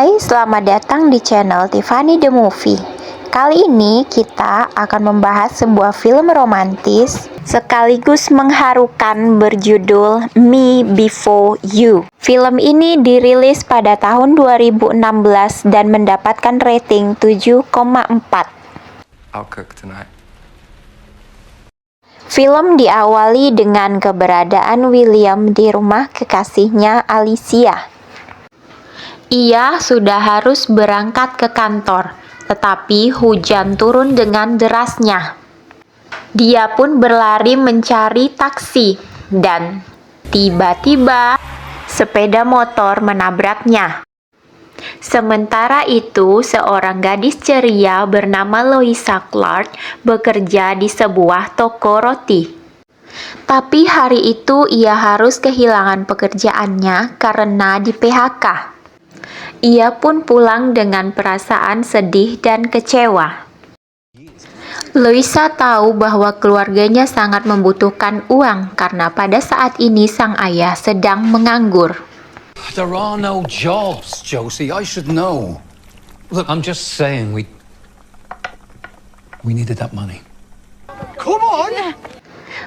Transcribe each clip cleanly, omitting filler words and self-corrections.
Hai, selamat datang di channel Tiffany The Movie. Kali ini kita akan membahas sebuah film romantis sekaligus mengharukan berjudul Me Before You. Film ini dirilis pada tahun 2016 dan mendapatkan rating 7,4. I'll cook tonight. Film diawali dengan keberadaan William di rumah kekasihnya Alicia. Ia sudah harus berangkat ke kantor, tetapi hujan turun dengan derasnya. Dia pun berlari mencari taksi, dan tiba-tiba sepeda motor menabraknya. Sementara itu, seorang gadis ceria bernama Louisa Clark bekerja di sebuah toko roti. Tapi hari itu ia harus kehilangan pekerjaannya karena di-PHK. Ia pun pulang dengan perasaan sedih dan kecewa. Louisa tahu bahwa keluarganya sangat membutuhkan uang karena pada saat ini sang ayah sedang menganggur. There are no jobs, Josie. I should know. Look, I'm just saying we needed that money. Come on!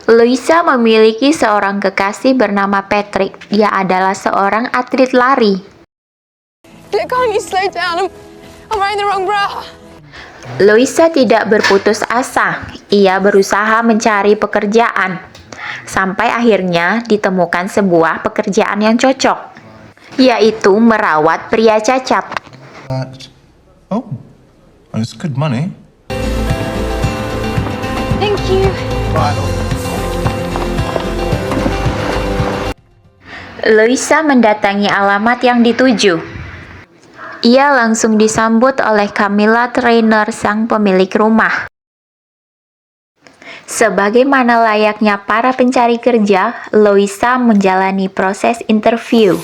Louisa memiliki seorang kekasih bernama Patrick. Dia adalah seorang atlet lari. Can't you slow down? I'm wearing the wrong bra. Louisa tidak berputus asa. Ia berusaha mencari pekerjaan. Sampai akhirnya ditemukan sebuah pekerjaan yang cocok, yaitu merawat pria cacat. Oh, it's good money. Thank you. Louisa mendatangi alamat yang dituju. Ia langsung disambut oleh Camilla Trainer, sang pemilik rumah. Sebagaimana layaknya para pencari kerja, Louisa menjalani proses interview.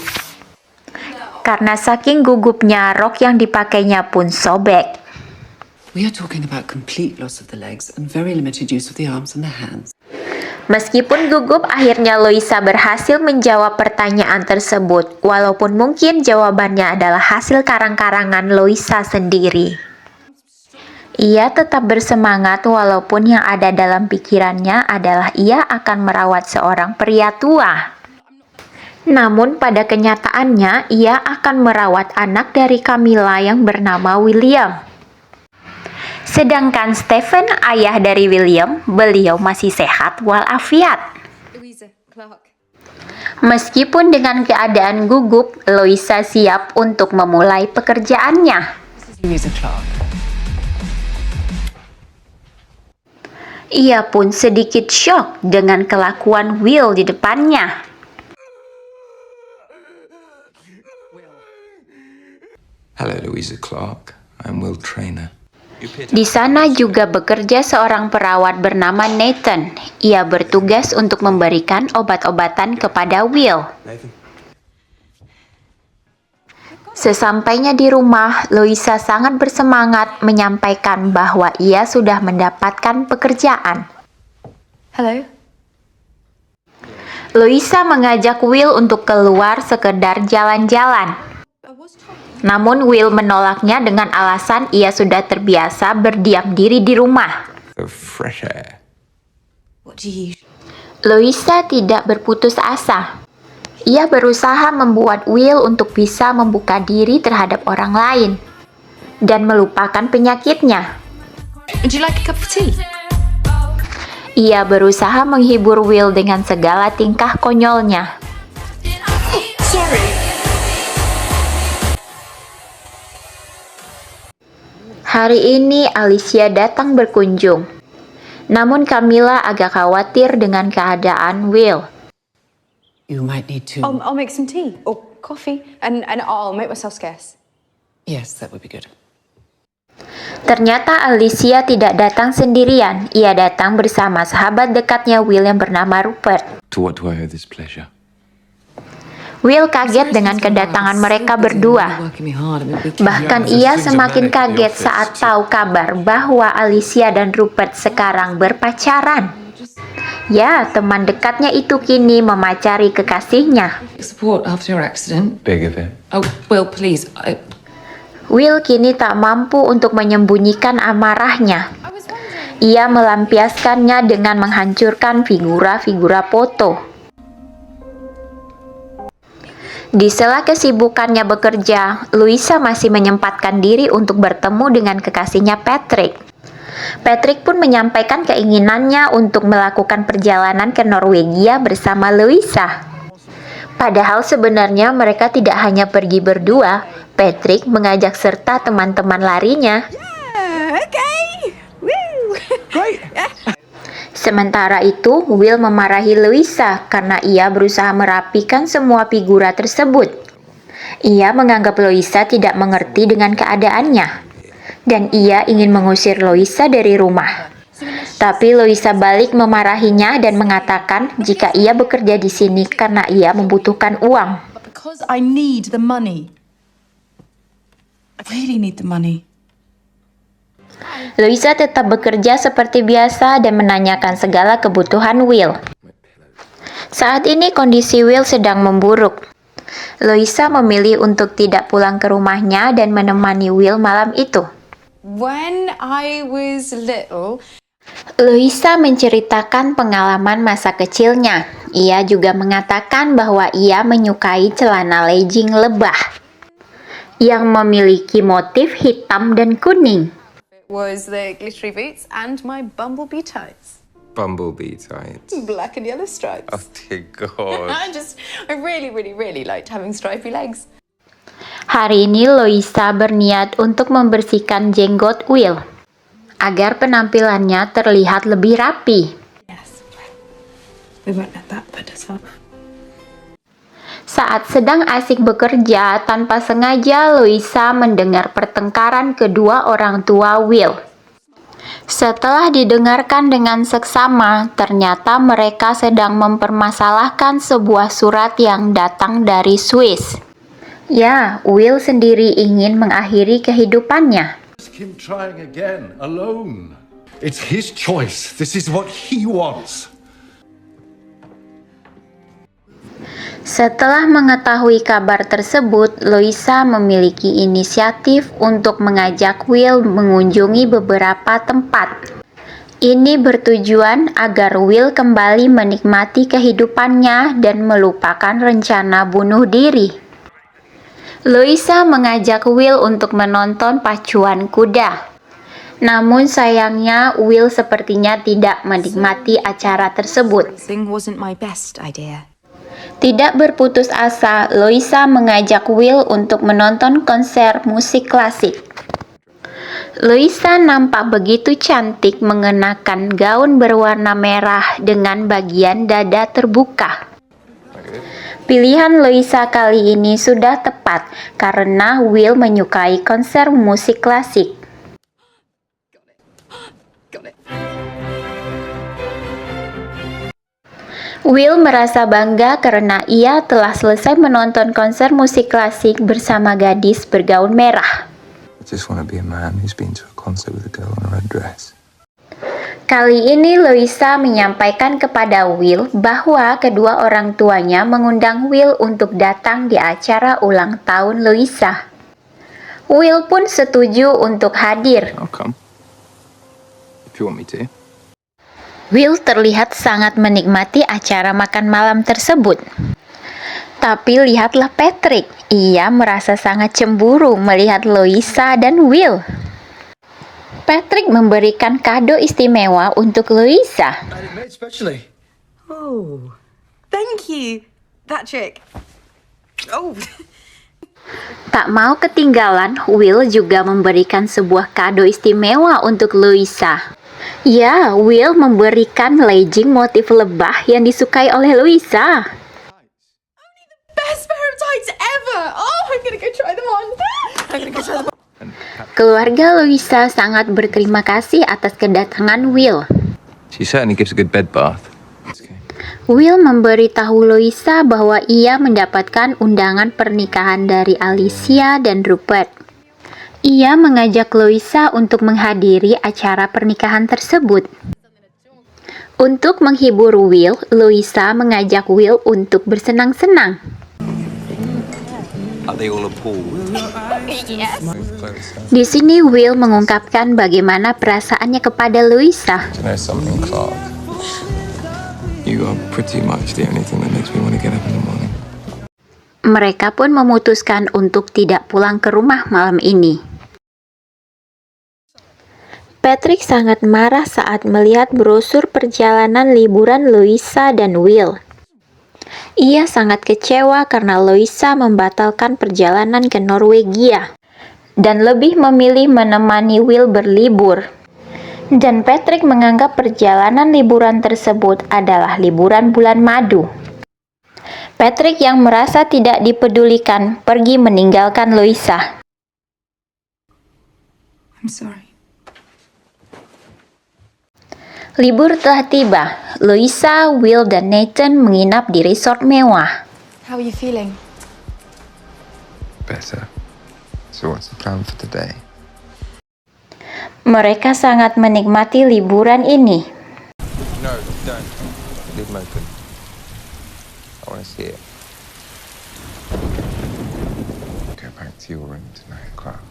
Karena saking gugupnya, rok yang dipakainya pun sobek. We are talking about complete loss of the legs and very limited use of the arms and the hands. Meskipun gugup, akhirnya Louisa berhasil menjawab pertanyaan tersebut, walaupun mungkin jawabannya adalah hasil karang-karangan Louisa sendiri. Ia tetap bersemangat walaupun yang ada dalam pikirannya adalah ia akan merawat seorang pria tua. Namun pada kenyataannya, ia akan merawat anak dari Camilla yang bernama William. Sedangkan Stephen, ayah dari William, beliau masih sehat walafiat. Louisa Clark. Meskipun dengan keadaan gugup, Louisa siap untuk memulai pekerjaannya. Louisa Clark. Ia pun sedikit syok dengan kelakuan Will di depannya. Hello, Louisa Clark. I'm Will Trainer. Di sana juga bekerja seorang perawat bernama Nathan. Ia bertugas untuk memberikan obat-obatan kepada Will. Sesampainya di rumah, Louisa sangat bersemangat menyampaikan bahwa ia sudah mendapatkan pekerjaan. Hello. Louisa mengajak Will untuk keluar sekedar jalan-jalan. Namun Will menolaknya dengan alasan ia sudah terbiasa berdiam diri di rumah. The fresh air. What do you... Louisa tidak berputus asa. Ia berusaha membuat Will untuk bisa membuka diri terhadap orang lain dan melupakan penyakitnya. Would you like a cup of tea? Ia berusaha menghibur Will dengan segala tingkah konyolnya. Hari ini Alicia datang berkunjung. Namun Camilla agak khawatir dengan keadaan Will. You might need to... I'll make some tea or coffee, and I'll make myself scarce. Yes, that would be good. Ternyata Alicia tidak datang sendirian. Ia datang bersama sahabat dekatnya Will yang bernama Rupert. To what do I owe this pleasure? Will kaget dengan kedatangan mereka berdua. Bahkan ia semakin kaget saat tahu kabar bahwa Alicia dan Rupert sekarang berpacaran. Ya, teman dekatnya itu kini memacari kekasihnya. Support after your accident. Big of it. Oh, Will, please. Will kini tak mampu untuk menyembunyikan amarahnya. Ia melampiaskannya dengan menghancurkan figura-figura foto. Di sela kesibukannya bekerja, Louisa masih menyempatkan diri untuk bertemu dengan kekasihnya Patrick. Patrick pun menyampaikan keinginannya untuk melakukan perjalanan ke Norwegia bersama Louisa. Padahal sebenarnya mereka tidak hanya pergi berdua, Patrick mengajak serta teman-teman larinya. Sementara itu, Will memarahi Louisa karena ia berusaha merapikan semua figura tersebut. Ia menganggap Louisa tidak mengerti dengan keadaannya, dan ia ingin mengusir Louisa dari rumah. Tapi Louisa balik memarahinya dan mengatakan jika ia bekerja di sini karena ia membutuhkan uang. Because I need the money. I really need the money. Louisa tetap bekerja seperti biasa dan menanyakan segala kebutuhan Will. Saat ini kondisi Will sedang memburuk. Louisa memilih untuk tidak pulang ke rumahnya dan menemani Will malam itu. When I was little, Louisa menceritakan pengalaman masa kecilnya. Ia juga mengatakan bahwa ia menyukai celana legging lebah yang memiliki motif hitam dan kuning. it was the glittery boots and my bumblebee tights. Bumblebee tights. Black and yellow stripes. Oh dear God. I really liked having stripy legs. Hari ini Louisa berniat untuk membersihkan jenggot Will agar penampilannya terlihat lebih rapi. Yes. We won't let that put us off. Saat sedang asik bekerja, tanpa sengaja Louisa mendengar pertengkaran kedua orang tua Will. Setelah didengarkan dengan seksama, ternyata mereka sedang mempermasalahkan sebuah surat yang datang dari Swiss. Ya, Will sendiri ingin mengakhiri kehidupannya. Him trying again, alone. It's his choice. This is what he wants. Setelah mengetahui kabar tersebut, Louisa memiliki inisiatif untuk mengajak Will mengunjungi beberapa tempat. Ini bertujuan agar Will kembali menikmati kehidupannya dan melupakan rencana bunuh diri. Louisa mengajak Will untuk menonton pacuan kuda. Namun sayangnya Will sepertinya tidak menikmati acara tersebut. Thing wasn't my best idea. Tidak berputus asa, Louisa mengajak Will untuk menonton konser musik klasik. Louisa nampak begitu cantik mengenakan gaun berwarna merah dengan bagian dada terbuka. Pilihan Louisa kali ini sudah tepat karena Will menyukai konser musik klasik. Will merasa bangga karena ia telah selesai menonton konser musik klasik bersama gadis bergaun merah. I just want to be a man who's been to a concert with a girl in a red dress. Kali ini Louisa menyampaikan kepada Will bahwa kedua orang tuanya mengundang Will untuk datang di acara ulang tahun Louisa. Will pun setuju untuk hadir. I'll come. If you want me to. Will terlihat sangat menikmati acara makan malam tersebut. Tapi lihatlah Patrick, ia merasa sangat cemburu melihat Louisa dan Will. Patrick memberikan kado istimewa untuk Louisa. Especially. Oh, thank you, Patrick. Oh. Tak mau ketinggalan, Will juga memberikan sebuah kado istimewa untuk Louisa. Ya, Will memberikan legging motif lebah yang disukai oleh Louisa. Best pair of tights ever! Oh, I'm gonna go try them on. Keluarga Louisa sangat berterima kasih atas kedatangan Will. She certainly gives a good bed bath. Will memberitahu Louisa bahwa ia mendapatkan undangan pernikahan dari Alicia dan Rupert. Ia mengajak Louisa untuk menghadiri acara pernikahan tersebut. Untuk menghibur Will, Louisa mengajak Will untuk bersenang-senang. Are they all appalled? Di sini Will mengungkapkan bagaimana perasaannya kepada Louisa. Do you know something, Clark? You are pretty much the only thing that makes me want to get up in the morning. Mereka pun memutuskan untuk tidak pulang ke rumah malam ini. Patrick sangat marah saat melihat brosur perjalanan liburan Louisa dan Will. Ia sangat kecewa karena Louisa membatalkan perjalanan ke Norwegia dan lebih memilih menemani Will berlibur. Dan Patrick menganggap perjalanan liburan tersebut adalah liburan bulan madu. Patrick yang merasa tidak dipedulikan pergi meninggalkan Louisa. I'm sorry. Libur telah tiba. Louisa, Will, dan Nathan menginap di resort mewah. How are you feeling? Better. So what's the plan for today? Mereka sangat menikmati liburan ini. No, don't. Leave them open. I want to see it. Go back to your room tonight, Clark.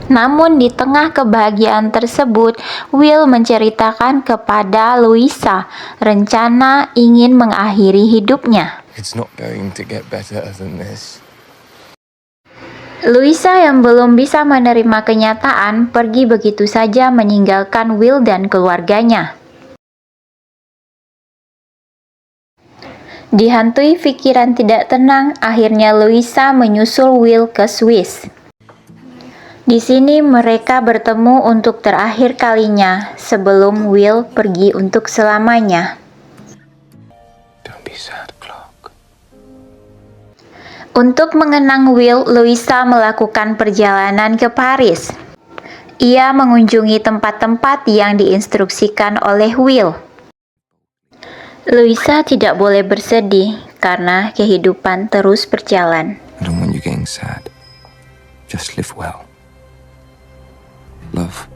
Namun di tengah kebahagiaan tersebut, Will menceritakan kepada Louisa rencana ingin mengakhiri hidupnya. It's not going to get better than this. Louisa yang belum bisa menerima kenyataan pergi begitu saja meninggalkan Will dan keluarganya. Dihantui pikiran tidak tenang, akhirnya Louisa menyusul Will ke Swiss. Di sini mereka bertemu untuk terakhir kalinya sebelum Will pergi untuk selamanya. Don't be sad, Clark. Untuk mengenang Will, Louisa melakukan perjalanan ke Paris. Ia mengunjungi tempat-tempat yang diinstruksikan oleh Will. Louisa tidak boleh bersedih karena kehidupan terus berjalan. I don't want you getting sad. Just live well. Love.